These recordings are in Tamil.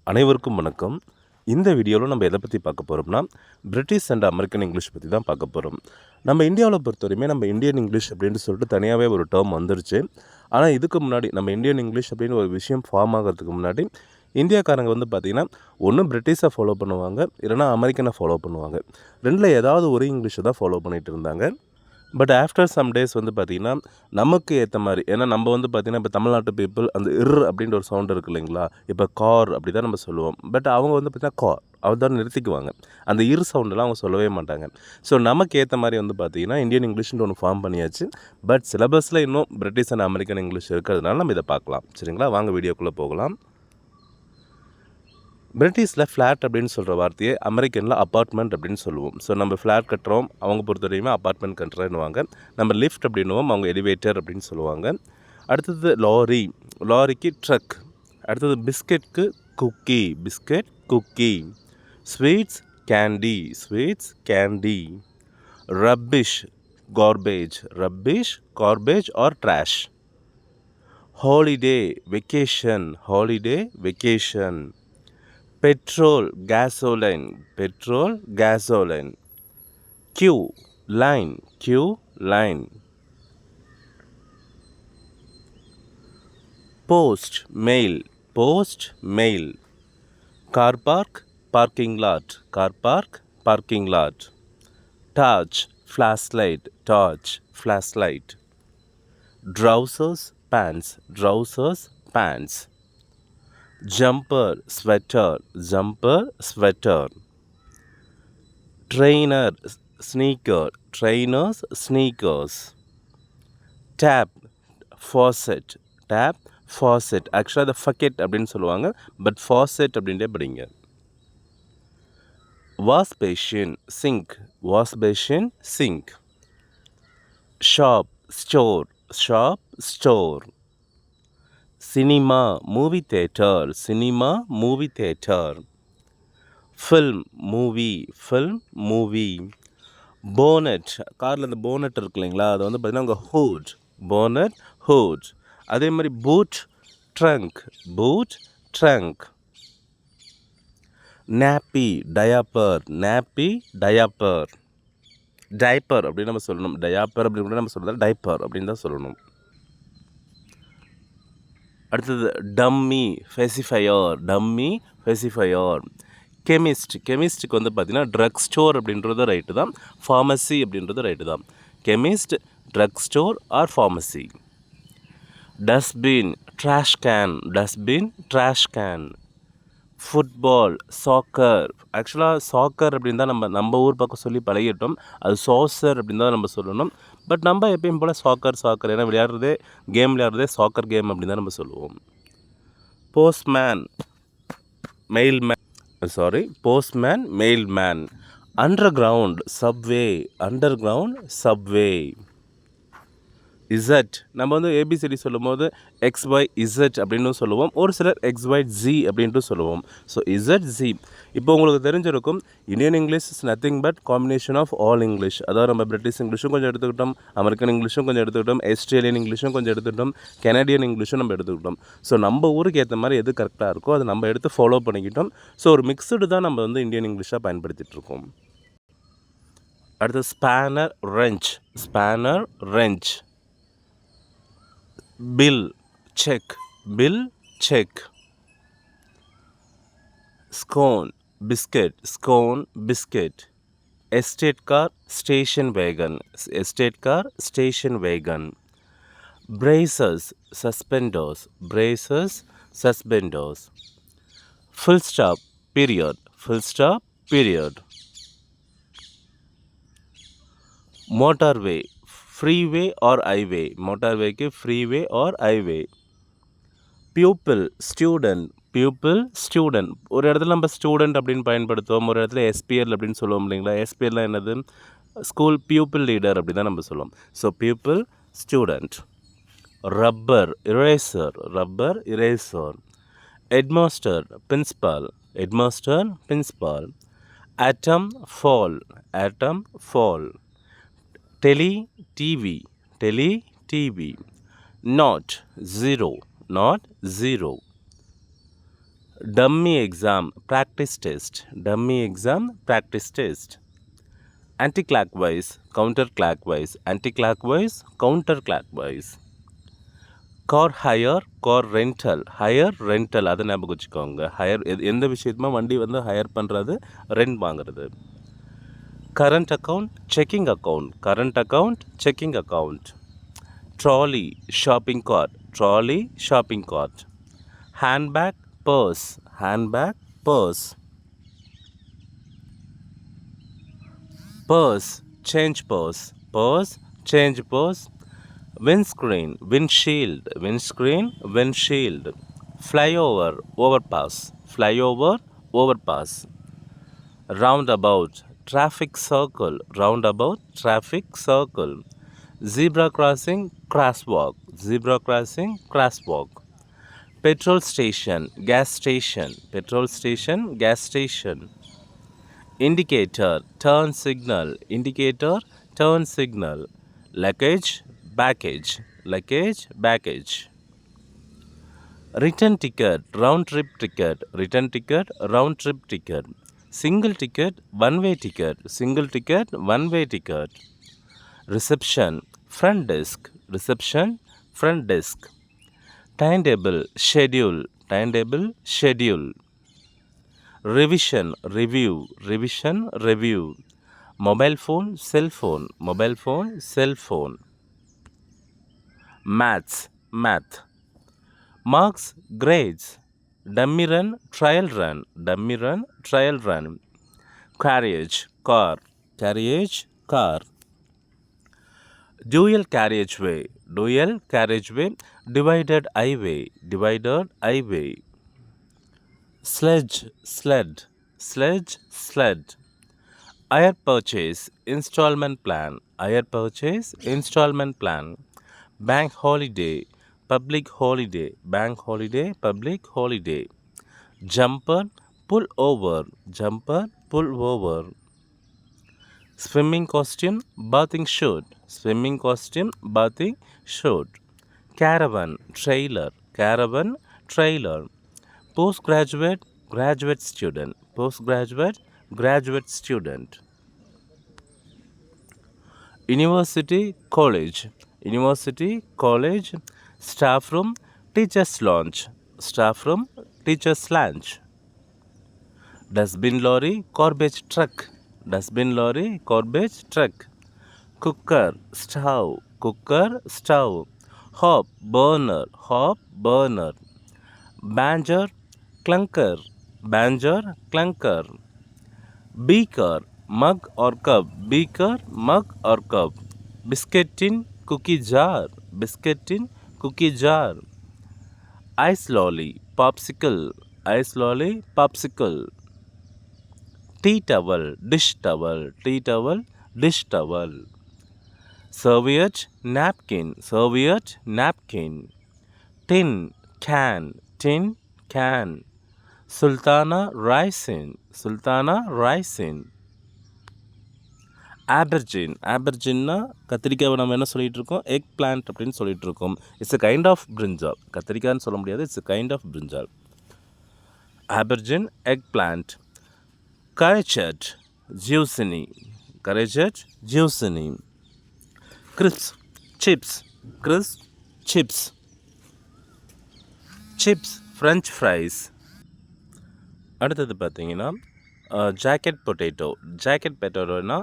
அனைவருக்கும் வணக்கம். இந்த வீடியோவில் நம்ம எதை பற்றி பார்க்க போகிறோம்னா, பிரிட்டிஷ் அண்ட் அமெரிக்கன் இங்கிலீஷ் பற்றி தான் பார்க்க போகிறோம். நம்ம இந்தியாவில் பொறுத்தவரையுமே நம்ம இந்தியன் இங்கிலீஷ் அப்படின்னு சொல்லிட்டு தனியாகவே ஒரு டேர்ம் வந்துருச்சு. ஆனால் இதுக்கு முன்னாடி நம்ம இந்தியன் இங்கிலீஷ் அப்படின்னு ஒரு விஷயம் ஃபார்ம் ஆகிறதுக்கு முன்னாடி இந்தியாக்காரங்க பார்த்திங்கன்னா ஒன்று பிரிட்டிஷை ஃபாலோ பண்ணுவாங்க, இல்லைனா அமெரிக்கனை ஃபாலோ பண்ணுவாங்க. ரெண்டில் ஏதாவது ஒரு இங்கிலீஷை தான் ஃபாலோ பண்ணிகிட்டு இருந்தாங்க. பட் ஆஃப்டர் சம் டேஸ் பார்த்திங்கன்னா நமக்கு ஏற்ற மாதிரி, ஏன்னா நம்ம பார்த்திங்கன்னா இப்போ தமிழ்நாட்டு பீப்புள் அந்த அப்படின்ற ஒரு சவுண்ட் இருக்குது இல்லைங்களா, இப்போ கார் அப்படி தான் நம்ம சொல்லுவோம். பட் அவங்க பார்த்திங்கன்னா கார் அவர் தான் நிறுத்திக்குவாங்க, அந்த சவுண்டெல்லாம் அவங்க சொல்லவே மாட்டாங்க. ஸோ நமக்கு ஏற்ற மாதிரி பார்த்திங்கன்னா இந்தியன் இங்கிலீஷ்னு ஒன்று ஃபார்ம் பண்ணியாச்சு. பட் சிலபஸில் இன்னும் பிரிட்டிஷ் அண்ட் அமெரிக்கன் இங்கிலீஷ் இருக்கிறதுனால நம்ம இதை பார்க்கலாம். சரிங்களா, வாங்க வீடியோக்குள்ளே போகலாம். பிரிட்டிஷில் ஃப்ளாட் அப்படின்னு சொல்கிற வார்த்தையை அமெரிக்கனில் அப்பார்ட்மெண்ட் அப்படின்னு சொல்லுவோம். ஸோ நம்ம ஃப்ளாட் கட்டுறோம், அவங்க பொறுத்த வரையுமே அப்பார்ட்மெண்ட் கட்டுறேன்னுவாங்க. நம்ம லிஃப்ட் அப்படின்னுவோம், அவங்க எலிவேட்டர் அப்படின்னு சொல்லுவாங்க. அடுத்தது லாரி, லாரிக்கு ட்ரக். அடுத்தது பிஸ்கெட்க்கு cookie, biscuit cookie. Sweets candy, sweets candy. Rubbish garbage, rubbish garbage or trash. Holiday vacation, holiday vacation. petrol, gasoline, petrol, gasoline. Queue, line, queue, line. Post, mail, post, mail. Car park, parking lot, car park, parking lot. Torch, flashlight, torch, flashlight. Trousers, pants, trousers, pants. Jumper, sweater, jumper, sweater. Trainer, sneaker, trainers, sneakers. Tap, faucet, tap, faucet. Actually the bucket அப்படின்னு சொல்லுவாங்க, பட் faucet அப்படின்றே படிங்க. Wash basin, sink, wash basin, sink. Shop, store, shop, store. Cinema, movie theater, cinema, movie theater. Film, movie, film, movie. Bonnet, காரில் இந்த போனட் இருக்கு இல்லைங்களா, அது பார்த்திங்கன்னா உங்கள் ஹூட், போனட், ஹூட். அதே மாதிரி boot, trunk, boot, trunk. Nappy, diaper, nappy, diaper. Diaper அப்படின்னு நம்ம சொல்லணும், டயாப்பர் அப்படின்னு கூட நம்ம சொல்கிறது டைப்பர் அப்படின்னு தான் சொல்லணும். அடுத்தது dummy, pacifier, dummy, pacifier. Chemist, கெமிஸ்ட்டுக்கு பார்த்திங்கன்னா ட்ரக் ஸ்டோர் அப்படின்றது ரைட்டு தான், ஃபார்மசி அப்படின்றது ரைட்டு தான். Chemist, drug store or pharmacy. Dustbin, trash can, dustbin, trash can. Football, soccer. ஆக்சுவலாக சாக்கர் அப்படின்னு தான் நம்ம ஊர் பக்கம் சொல்லி பழகிட்டோம், அது சாசர் அப்படின்னு தான் நம்ம சொல்லணும். பட் நம்ம எப்பயும் போல் சாக்கர் சாக்கர், ஏன்னா விளையாடுறதே சாக்கர் கேம் அப்படின்னு தான் நம்ம சொல்லுவோம். Postman, mailman, postman, mailman. Underground, subway, underground, subway. Z, நம்ம ஏபிசிடி சொல்லும் போது XY Z அப்படின்னு சொல்லுவோம், ஒரு சிலர் XYZ அப்படின்ட்டு சொல்லுவோம். So ZZ. இப்போ உங்களுக்கு தெரிஞ்சிருக்கும், Indian English is nothing but combination of all English. அதாவது நம்ம பிரிட்டிஷ் இங்கிலீஷும் கொஞ்சம் எடுத்துக்கிட்டோம், அமெரிக்கன் இங்கிலீஷும் கொஞ்சம் எடுத்துக்கிட்டோம், ஆஸ்திரேலியன் இங்கிலீஷும் கொஞ்சம் எடுத்துக்கிட்டோம், கனடியன் இங்கிலீஷும் நம்ம எடுத்துக்கிட்டோம். ஸோ நம்ம ஊருக்கு ஏற்ற மாதிரி எது கரெக்டாக இருக்கோ அதை நம்ம எடுத்து ஃபாலோ பண்ணிக்கிட்டோம். ஸோ ஒரு மிக்சடு தான் நம்ம இந்தியன் இங்கிலீஷாக பயன்படுத்திகிட்டு இருக்கோம். அடுத்து spanner, wrench, spanner, wrench. bill, check, bill, check. Scone, biscuit, scone, biscuit. Estate car, station wagon, estate car, station wagon. Braces, suspenders, braces, suspenders. Full stop, period, full stop, period. Motorway, freeway or highway, motorway के freeway or highway. Pupil, student, pupil, student. ஒரு இடத்துல நம்ம ஸ்டூடெண்ட் அப்படின்னு பயன்படுத்துவோம், ஒரு இடத்துல SPL அப்படின்னு சொல்லுவோம் இல்லைங்களா. SPLலாம் என்னது, ஸ்கூல் பியூப்பிள் லீடர் அப்படி தான் நம்ம சொல்லுவோம். So pupil, student. Rubber, eraser, rubber, eraser. Headmaster, principal, headmaster, principal. Autumn, fall, autumn, fall. Tele, TV, tele, TV. Not, zero, not, zero. Dummy exam, practice test. Dummy exam, practice test. Anti-clockwise, counterclockwise. Anti-clockwise, counterclockwise. Car higher car rental higher rental அதை ஞாபகம் வச்சுக்கோங்க. ஹையர் எந்த விஷயத்துமா வண்டி வந்து ஹையர் பண்ணுறது, ரெண்ட் வாங்குறது. Current account checking account, current account checking account. Trolley shopping card, trolley shopping card. Handbag purse, handbag purse. Purse change purse, purse change purse. Windscreen, windshield, windscreen, windshield. Flyover, overpass, flyover, overpass. Roundabout, traffic circle, roundabout, traffic circle. Zebra crossing, crosswalk, zebra crossing, crosswalk. Petrol station, gas station, petrol station, gas station. Indicator, turn signal, indicator, turn signal. Luggage, baggage, luggage, baggage. Return ticket, round trip ticket, return ticket, round trip ticket. Single ticket, one way ticket, single ticket, one way ticket. Reception, front desk, reception, front desk. Timetable, schedule, timetable, schedule. Revision, review, revision, review. Mobile phone, cell phone, mobile phone, cell phone. Maths, math. Marks, grades. Dummy run, trial run, dummy run, trial run. Carriage, car, carriage, car. Dual carriageway, dual carriageway. Divided highway, divided highway. Sledge, sled, sledge, sled. Hire purchase, installment plan, hire purchase, installment plan. Bank holiday, public holiday, bank holiday, public holiday. Jumper, pull over, jumper, pull over. Swimming costume, bathing suit, swimming costume, bathing suit. Caravan, trailer, caravan, trailer. Postgraduate, graduate student, postgraduate, graduate student. University, college, university, college. Staff room, teachers lounge, staff room, teachers lounge. Dustbin lorry, garbage truck, dustbin lorry, garbage truck. Cooker, stove, cooker, stove. Hob, burner, hob, burner. Banger, clunker, banger, clunker. Beaker, mug or cup, beaker, mug or cup. Biscuit tin, cookie jar, biscuit tin, cookie jar. Ice lolly, popsicle, ice lolly, popsicle. Tea towel, dish towel, tea towel, dish towel. Serviette, napkin, serviette, napkin. Tin, can, tin, can. Sultana raisin, sultana raisin. Aubergine, ஆபர்ஜின்னா கத்திரிக்காவை நம்ம என்ன சொல்லிகிட்டு இருக்கோம், எக் பிளான்ட் அப்படின்னு சொல்லிகிட்டு இருக்கோம். It's a kind of brinjal, கத்திரிக்காய்னு சொல்ல முடியாது, it's a kind of brinjal. Aubergine, eggplant. Courgette, zucchini, courgette, zucchini. Crisps, chips, crisps, chips. Chips, French fries. அடுத்தது பார்த்தீங்கன்னா ஜாக்கெட் பொட்டேட்டோ, ஜாக்கெட் பொட்டேட்டோனா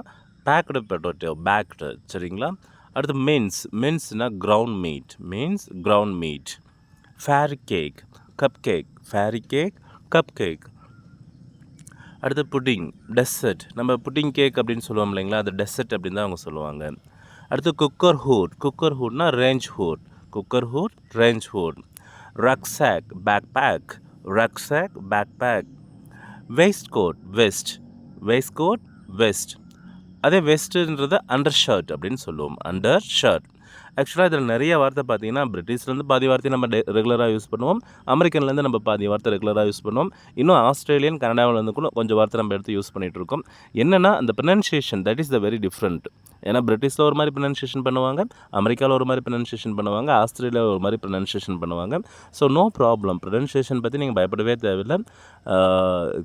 பேக்டு பொட்டேட்டோ, பேக்டு, சரிங்களா. அடுத்து மீன்ஸ், மீன்ஸ்னால் ground meat, mince ground meat. Fairy cake, cupcake, fairy cake, cupcake. அடுத்து புட்டிங், டெசர்ட். நம்ம புட்டிங் கேக் அப்படின்னு சொல்லுவோம் இல்லைங்களா, அது டெசர்ட் அப்படின்னு தான் அவங்க சொல்லுவாங்க. அடுத்து குக்கர் ஹூட், குக்கர் ஹூட்னா range hood, cooker hood, range hood. Rucksack, backpack, rucksack, backpack. Waistcoat, vest, waistcoat, vest. அதே வெஸ்ட்டுன்றது அண்டர் ஷர்ட் அப்படின்னு சொல்லுவோம், அண்டர் ஷர்ட். ஆக்சுவலாக இதில் நிறைய வார்த்தை பார்த்தீங்கன்னா பிரிட்டிஷ்லேருந்து பாதி வார்த்தை நம்ம ரெகுலராக யூஸ் பண்ணுவோம், அமெரிக்கன்லேருந்து நம்ம பாதி வார்த்தை ரெகுலராக யூஸ் பண்ணுவோம், இன்னும் ஆஸ்திரேலியன் கனடாவிலேருந்து கூட கொஞ்சம் வார்த்தை நம்ம எடுத்து யூஸ் பண்ணிகிட்டு இருக்கோம். என்னென்னா அந்த pronunciation that is the very different. ஏன்னா பிரிட்டிஷில் ஒரு மாதிரி ப்ரொனன்சியேஷன் பண்ணுவாங்க, அமெரிக்காவில் ஒரு மாதிரி ப்ரொனன்சியேஷன் பண்ணுவாங்க, ஆஸ்திரேலியாவில் ஒரு மாதிரி ப்ரொனன்சியேஷன் பண்ணுவாங்க. ஸோ நோ ப்ராப்ளம், ப்ரொனன்சியேஷன் பற்றி நீங்கள் பயப்படவே தேவையில்லை.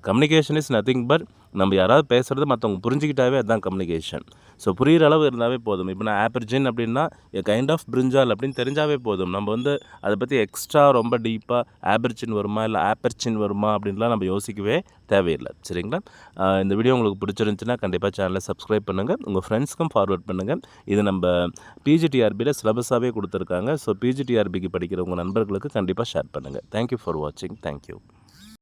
கம்யூனிகேஷன் இஸ் நத்திங் பட் நம்ம யாராவது பேசுகிறது மற்றவங்க புரிஞ்சுக்கிட்டாவே அதுதான் கம்யூனிகேஷன். ஸோ புரிகிற அளவு இருந்தாவே போதும். இப்போ நான் ஆப்பர்ஜின் அப்படின்னா எ கைண்ட் ஆஃப் பிரிஞ்சால் அப்படின்னு தெரிஞ்சாவே போதும். நம்ம வந்து அதை பற்றி எக்ஸ்ட்ரா ரொம்ப டீப்பாக ஆப்பர்ஜின் வருமா இல்லை ஆப்பர்ச்சின் வருமா அப்படின்லாம் நம்ம யோசிக்கவே தேவையில்லை. சரிங்களா? இந்த வீடியோ உங்களுக்கு பிடிச்சிருந்துச்சுன்னா கண்டிப்பாக சேனலை சப்ஸ்கிரைப் பண்ணுங்கள், உங்கள் ஃப்ரெண்ட்ஸ்க்கும் ஃபார்வர்ட் பண்ணுங்கள். இது நம்ம பிஜிடிஆர்பியில் சிலபஸாகவே கொடுத்துருக்காங்க. ஸோ பிஜிடிஆர்பிக்கு படிக்கிற உங்கள் நண்பர்களுக்கு கண்டிப்பாக ஷேர் பண்ணுங்கள். தேங்க்யூ ஃபார் வாட்சிங். தேங்க்யூ.